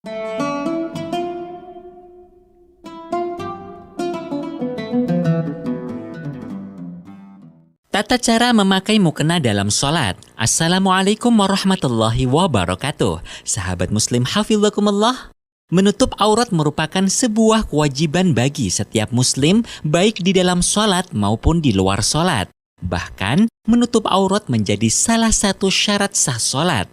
Tata cara memakai mukena dalam sholat. Assalamualaikum warahmatullahi wabarakatuh. Sahabat muslim hafizakumullah. Menutup aurat merupakan sebuah kewajiban bagi setiap muslim, baik di dalam sholat maupun di luar sholat. Bahkan, menutup aurat menjadi salah satu syarat sah sholat.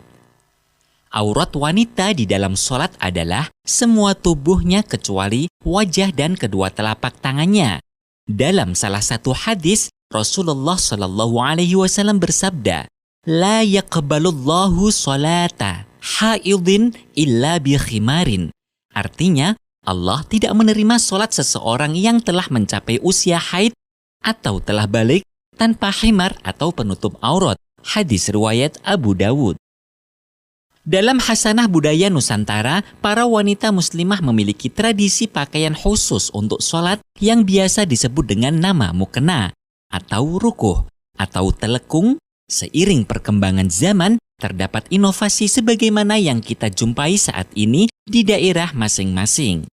Aurat wanita di dalam sholat adalah semua tubuhnya kecuali wajah dan kedua telapak tangannya. Dalam salah satu hadis, Rasulullah Shallallahu Alaihi Wasallam bersabda, "La yaqbalullahu sholata haidin illa bi khimarin." Artinya, Allah tidak menerima sholat seseorang yang telah mencapai usia haid atau telah balik tanpa khimar atau penutup aurat. Hadis riwayat Abu Dawud. Dalam hasanah budaya Nusantara, para wanita muslimah memiliki tradisi pakaian khusus untuk sholat yang biasa disebut dengan nama mukena atau rukuh atau telekung. Seiring perkembangan zaman, terdapat inovasi sebagaimana yang kita jumpai saat ini di daerah masing-masing.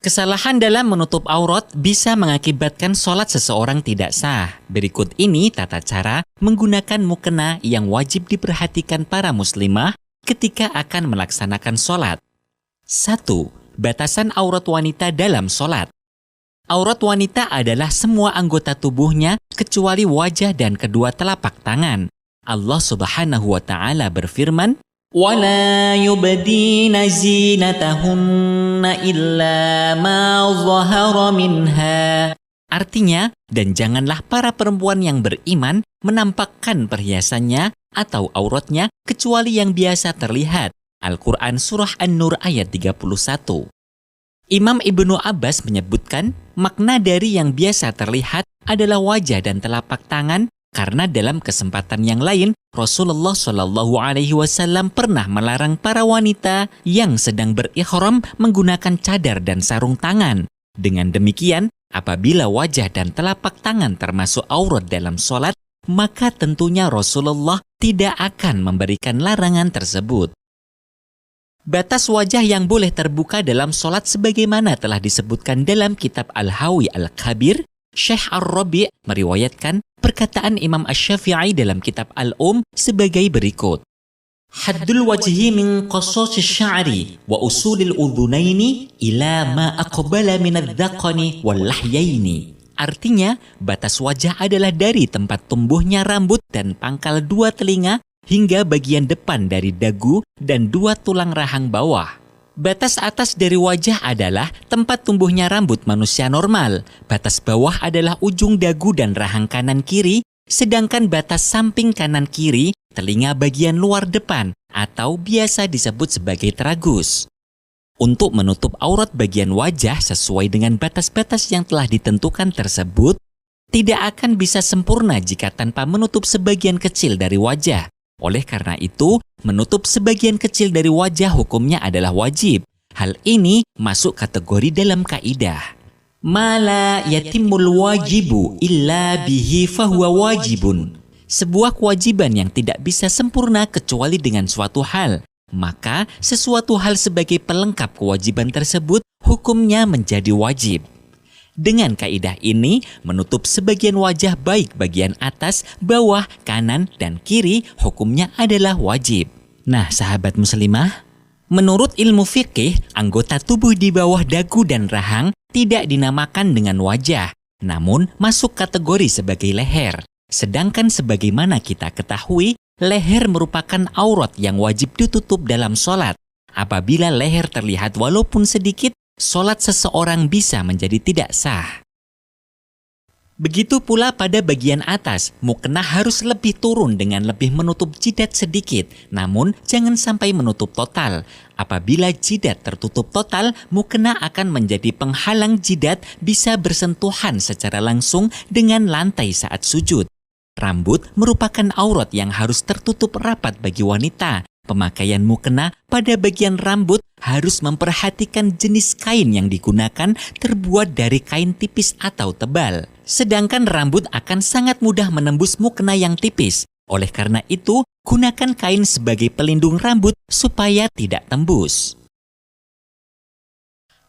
Kesalahan dalam menutup aurat bisa mengakibatkan sholat seseorang tidak sah. Berikut ini tata cara menggunakan mukena yang wajib diperhatikan para muslimah ketika akan melaksanakan sholat. 1. Batasan aurat wanita dalam sholat. Aurat wanita adalah semua anggota tubuhnya kecuali wajah dan kedua telapak tangan. Allah Subhanahu wa Ta'ala berfirman, وَلَا يُبْدِينَ زِينَتَهُنَّ إِلَّا مَا ظَهَرَ مِنْهَا. Artinya, dan janganlah para perempuan yang beriman menampakkan perhiasannya atau auratnya kecuali yang biasa terlihat. Al-Quran Surah An-Nur ayat 31. Imam Ibnu Abbas menyebutkan makna dari yang biasa terlihat adalah wajah dan telapak tangan, karena dalam kesempatan yang lain Rasulullah Shallallahu Alaihi Wasallam pernah melarang para wanita yang sedang berihram menggunakan cadar dan sarung tangan. Dengan demikian, apabila wajah dan telapak tangan termasuk aurat dalam sholat, maka tentunya Rasulullah tidak akan memberikan larangan tersebut. Batas wajah yang boleh terbuka dalam sholat sebagaimana telah disebutkan dalam kitab Al-Hawi Al-Kabir, Syekh Ar-Rabi' meriwayatkan perkataan Imam Asy-Syafi'i dalam kitab Al-Um sebagai berikut. Haddul wajhi min qasas asy-sya'ri wa usulil udhunaini ila ma aqbala min adz-dzaqani wal lahyaini. Artinya, batas wajah adalah dari tempat tumbuhnya rambut dan pangkal dua telinga hingga bagian depan dari dagu dan dua tulang rahang bawah. Batas atas dari wajah adalah tempat tumbuhnya rambut manusia normal. Batas bawah adalah ujung dagu dan rahang kanan kiri, sedangkan batas samping kanan kiri telinga bagian luar depan atau biasa disebut sebagai tragus. Untuk menutup aurat bagian wajah sesuai dengan batas-batas yang telah ditentukan tersebut, tidak akan bisa sempurna jika tanpa menutup sebagian kecil dari wajah. Oleh karena itu, menutup sebagian kecil dari wajah hukumnya adalah wajib. Hal ini masuk kategori dalam kaidah. Ma la yatimul wajibu illa bihi fahuwa wajibun. Sebuah kewajiban yang tidak bisa sempurna kecuali dengan suatu hal. Maka sesuatu hal sebagai pelengkap kewajiban tersebut hukumnya menjadi wajib. Dengan kaidah ini, menutup sebagian wajah baik bagian atas, bawah, kanan, dan kiri hukumnya adalah wajib. Nah, sahabat muslimah, menurut ilmu fikih, anggota tubuh di bawah dagu dan rahang tidak dinamakan dengan wajah, namun masuk kategori sebagai leher. Sedangkan sebagaimana kita ketahui, leher merupakan aurat yang wajib ditutup dalam sholat. Apabila leher terlihat walaupun sedikit, sholat seseorang bisa menjadi tidak sah. Begitu pula pada bagian atas, mukena harus lebih turun dengan lebih menutup jidat sedikit, namun jangan sampai menutup total. Apabila jidat tertutup total, mukena akan menjadi penghalang jidat bisa bersentuhan secara langsung dengan lantai saat sujud. Rambut merupakan aurat yang harus tertutup rapat bagi wanita. Pemakaian mukena pada bagian rambut harus memperhatikan jenis kain yang digunakan terbuat dari kain tipis atau tebal. Sedangkan rambut akan sangat mudah menembus mukena yang tipis. Oleh karena itu, gunakan kain sebagai pelindung rambut supaya tidak tembus.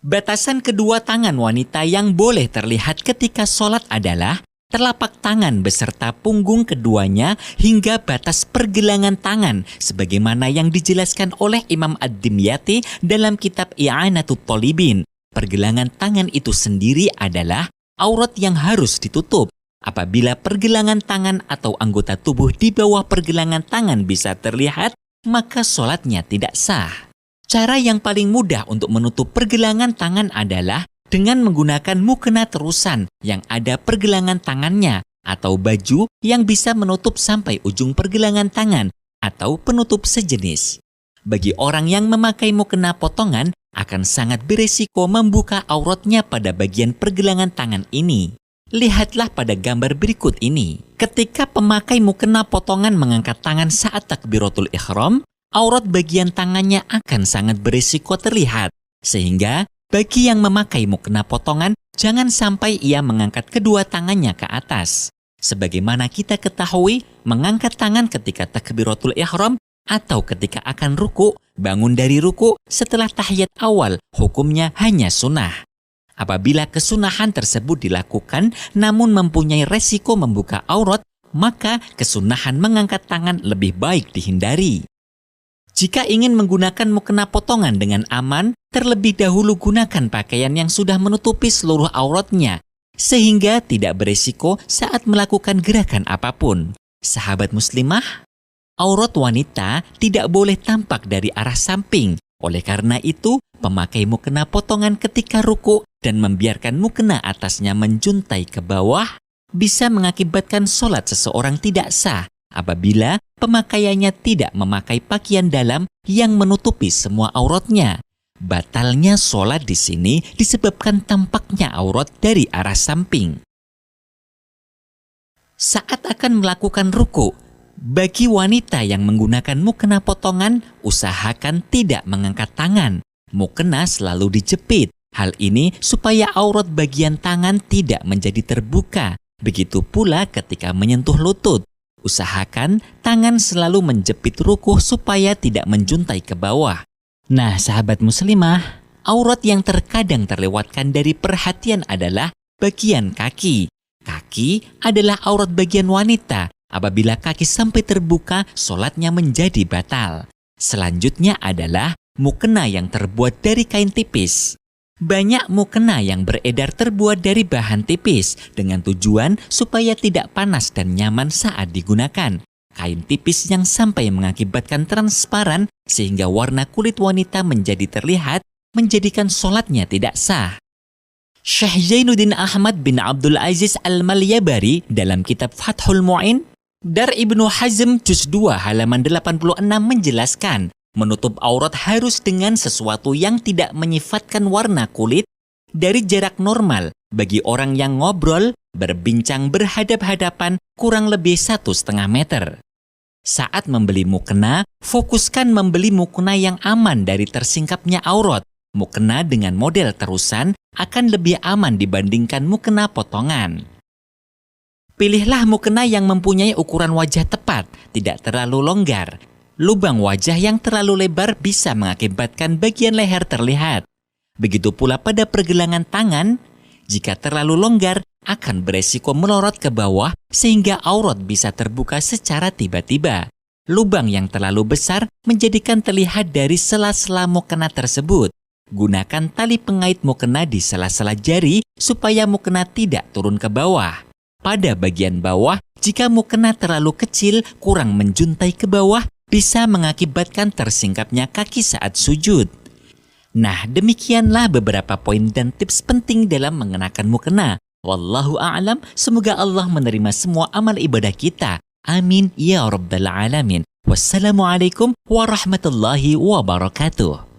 Batasan kedua tangan wanita yang boleh terlihat ketika sholat adalah telapak tangan beserta punggung keduanya hingga batas pergelangan tangan sebagaimana yang dijelaskan oleh Imam Ad-Dimyati dalam kitab I'anatut Thalibin. Pergelangan tangan itu sendiri adalah aurat yang harus ditutup. Apabila pergelangan tangan atau anggota tubuh di bawah pergelangan tangan bisa terlihat, maka sholatnya tidak sah. Cara yang paling mudah untuk menutup pergelangan tangan adalah dengan menggunakan mukena terusan yang ada pergelangan tangannya atau baju yang bisa menutup sampai ujung pergelangan tangan atau penutup sejenis. Bagi orang yang memakai mukena potongan akan sangat beresiko membuka auratnya pada bagian pergelangan tangan ini. Lihatlah pada gambar berikut ini. Ketika pemakai mukena potongan mengangkat tangan saat takbiratul ihram, aurat bagian tangannya akan sangat berisiko terlihat. Sehingga bagi yang memakai mukena potongan, jangan sampai ia mengangkat kedua tangannya ke atas. Sebagaimana kita ketahui, mengangkat tangan ketika takbiratul ihram atau ketika akan ruku, bangun dari ruku setelah tahiyat awal, hukumnya hanya sunnah. Apabila kesunahan tersebut dilakukan namun mempunyai resiko membuka aurat, maka kesunahan mengangkat tangan lebih baik dihindari. Jika ingin menggunakan mukena potongan dengan aman, terlebih dahulu gunakan pakaian yang sudah menutupi seluruh auratnya, sehingga tidak beresiko saat melakukan gerakan apapun. Sahabat muslimah, aurat wanita tidak boleh tampak dari arah samping. Oleh karena itu, pemakai mukena potongan ketika ruku dan membiarkan mukena atasnya menjuntai ke bawah bisa mengakibatkan sholat seseorang tidak sah apabila pemakaiannya tidak memakai pakaian dalam yang menutupi semua auratnya. Batalnya sholat di sini disebabkan tampaknya aurat dari arah samping. Saat akan melakukan ruku, bagi wanita yang menggunakan mukena potongan, usahakan tidak mengangkat tangan. Mukena selalu dijepit. Hal ini supaya aurat bagian tangan tidak menjadi terbuka. Begitu pula ketika menyentuh lutut. Usahakan tangan selalu menjepit rukuh supaya tidak menjuntai ke bawah. Nah, sahabat muslimah, aurat yang terkadang terlewatkan dari perhatian adalah bagian kaki. Kaki adalah aurat bagian wanita. Apabila kaki sampai terbuka, sholatnya menjadi batal. Selanjutnya adalah mukena yang terbuat dari kain tipis. Banyak mukena yang beredar terbuat dari bahan tipis dengan tujuan supaya tidak panas dan nyaman saat digunakan. Kain tipis yang sampai mengakibatkan transparan sehingga warna kulit wanita menjadi terlihat menjadikan sholatnya tidak sah. Syekh Zainuddin Ahmad bin Abdul Aziz Al-Malyabari dalam kitab Fathul Mu'in Dar Ibnu Hazm Juz 2 halaman 86 menjelaskan, menutup aurat harus dengan sesuatu yang tidak menyifatkan warna kulit dari jarak normal bagi orang yang ngobrol, berbincang berhadap-hadapan kurang lebih 1,5 meter. Saat membeli mukena, fokuskan membeli mukena yang aman dari tersingkapnya aurat. Mukena dengan model terusan akan lebih aman dibandingkan mukena potongan. Pilihlah mukena yang mempunyai ukuran wajah tepat, tidak terlalu longgar. Lubang wajah yang terlalu lebar bisa mengakibatkan bagian leher terlihat. Begitu pula pada pergelangan tangan, jika terlalu longgar akan beresiko melorot ke bawah sehingga aurat bisa terbuka secara tiba-tiba. Lubang yang terlalu besar menjadikan terlihat dari sela-sela mukena tersebut. Gunakan tali pengait mukena di sela-sela jari supaya mukena tidak turun ke bawah. Pada bagian bawah, jika mukena terlalu kecil kurang menjuntai ke bawah, bisa mengakibatkan tersingkapnya kaki saat sujud. Nah, demikianlah beberapa poin dan tips penting dalam mengenakan mukena. Wallahu a'lam, semoga Allah menerima semua amal ibadah kita. Amin ya rabbal alamin. Wassalamualaikum warahmatullahi wabarakatuh.